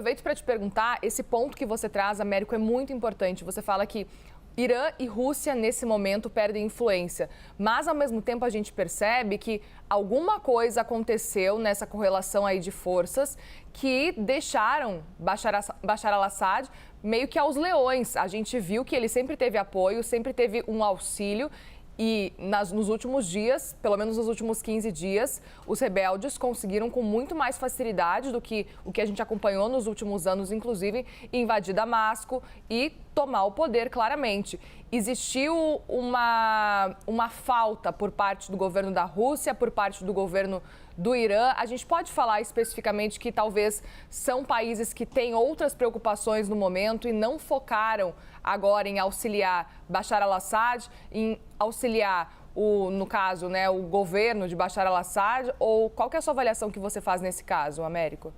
aproveito para te perguntar, esse ponto que você traz, Américo, é muito importante. Você fala que Irã e Rússia, nesse momento, perdem influência. Mas, ao mesmo tempo, a gente percebe que alguma coisa aconteceu nessa correlação aí de forças que deixaram Bashar al-Assad meio que aos leões. A gente viu que ele sempre teve apoio, sempre teve um auxílio. E nos últimos dias, pelo menos nos últimos 15 dias, os rebeldes conseguiram com muito mais facilidade do que o que a gente acompanhou nos últimos anos, inclusive, invadir Damasco e tomar o poder claramente. Existiu uma falta por parte do governo da Rússia, por parte do governo do Irã. A gente pode falar especificamente que talvez são países que têm outras preocupações no momento e não focaram agora em auxiliar Bashar al-Assad, em auxiliar, no caso, né, o governo de Bashar al-Assad? Ou qual que é a sua avaliação que você faz nesse caso, Américo?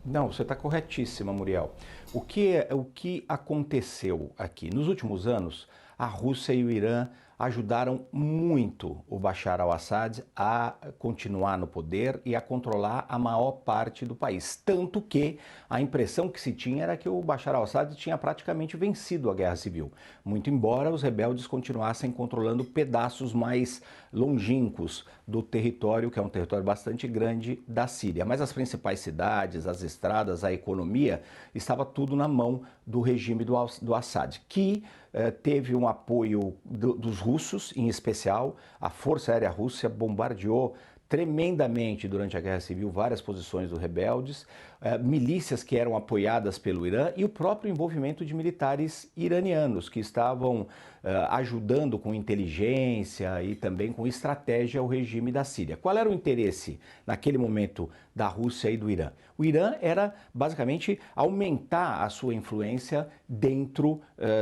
Não, você está corretíssima, Muriel. O que aconteceu aqui? Nos últimos anos, a Rússia e o Irã ajudaram muito o Bashar al-Assad a continuar no poder e a controlar a maior parte do país. Tanto que a impressão que se tinha era que o Bashar al-Assad tinha praticamente vencido a guerra civil. Muito embora os rebeldes continuassem controlando pedaços mais longínquos do território, que é um território bastante grande da Síria. Mas as principais cidades, as estradas, a economia, estava tudo na mão do regime do Assad, que teve um apoio dos russos, em especial. A Força Aérea Russa bombardeou tremendamente durante a Guerra Civil várias posições dos rebeldes, milícias que eram apoiadas pelo Irã e o próprio envolvimento de militares iranianos que estavam ajudando com inteligência e também com estratégia o regime da Síria. Qual era o interesse naquele momento da Rússia e do Irã? O Irã era basicamente aumentar a sua influência dentro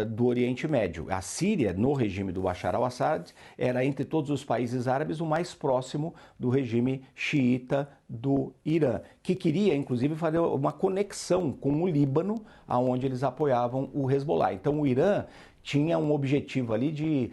do Oriente Médio. A Síria, no regime do Bashar al-Assad, era entre todos os países árabes o mais próximo do regime xiita do Irã, que queria inclusive fazer uma conexão com o Líbano, aonde eles apoiavam o Hezbollah. Então o Irã tinha um objetivo ali de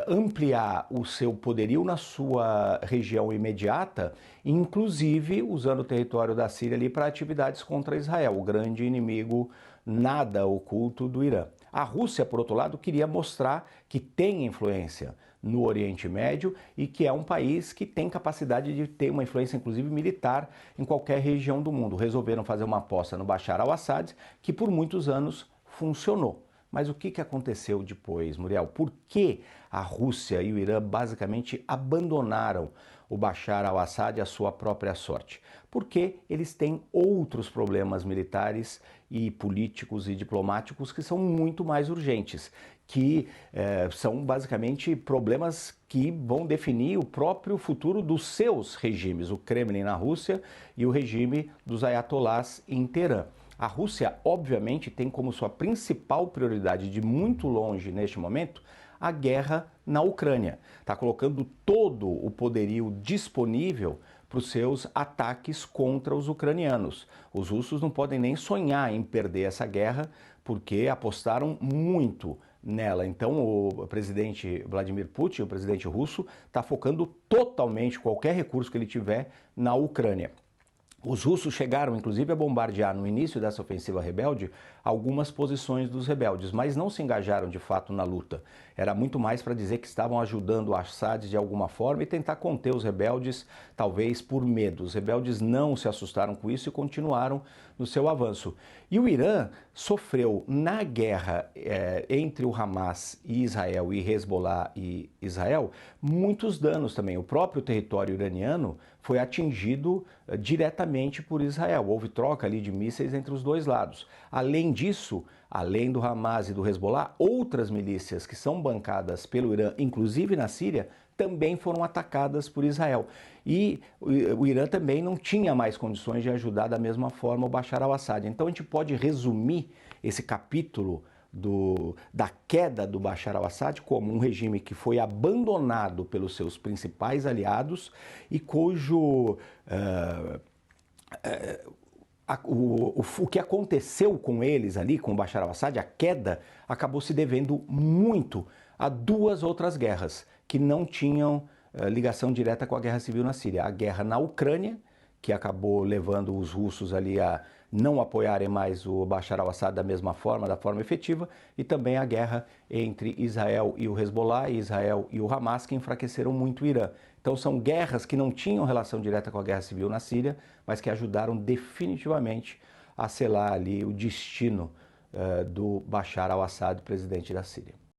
ampliar o seu poderio na sua região imediata, inclusive usando o território da Síria ali para atividades contra Israel, o grande inimigo nada oculto do Irã. A Rússia, por outro lado, queria mostrar que tem influência no Oriente Médio e que é um país que tem capacidade de ter uma influência, inclusive militar, em qualquer região do mundo. Resolveram fazer uma aposta no Bashar al-Assad, que por muitos anos funcionou. Mas o que aconteceu depois, Muriel? Por que a Rússia e o Irã basicamente abandonaram o Bashar al-Assad à sua própria sorte? Porque eles têm outros problemas militares e políticos e diplomáticos que são muito mais urgentes, que são basicamente problemas que vão definir o próprio futuro dos seus regimes, o Kremlin na Rússia e o regime dos ayatollahs em Teherã. A Rússia, obviamente, tem como sua principal prioridade de muito longe neste momento a guerra na Ucrânia. Está colocando todo o poderio disponível para os seus ataques contra os ucranianos. Os russos não podem nem sonhar em perder essa guerra porque apostaram muito nela. Então o presidente Vladimir Putin, o presidente russo, está focando totalmente qualquer recurso que ele tiver na Ucrânia. Os russos chegaram, inclusive, a bombardear no início dessa ofensiva rebelde algumas posições dos rebeldes, mas não se engajaram de fato na luta. Era muito mais para dizer que estavam ajudando o Assad de alguma forma e tentar conter os rebeldes, talvez por medo. Os rebeldes não se assustaram com isso e continuaram no seu avanço. E o Irã sofreu na guerra entre o Hamas e Israel, e Hezbollah e Israel, muitos danos também. O próprio território iraniano foi atingido diretamente por Israel. Houve troca ali de mísseis entre os dois lados. Além disso, além do Hamas e do Hezbollah, outras milícias que são bancadas pelo Irã, inclusive na Síria, também foram atacadas por Israel. E o Irã também não tinha mais condições de ajudar da mesma forma o Bashar al-Assad. Então a gente pode resumir esse capítulo da queda do Bashar al-Assad como um regime que foi abandonado pelos seus principais aliados e cujo o que aconteceu com eles ali, com o Bashar al-Assad, a queda, acabou se devendo muito a duas outras guerras que não tinham ligação direta com a guerra civil na Síria. A guerra na Ucrânia, que acabou levando os russos ali a não apoiarem mais o Bashar al-Assad da mesma forma, da forma efetiva, e também a guerra entre Israel e o Hezbollah, Israel e o Hamas, que enfraqueceram muito o Irã. Então são guerras que não tinham relação direta com a guerra civil na Síria, mas que ajudaram definitivamente a selar ali o destino do Bashar al-Assad, presidente da Síria.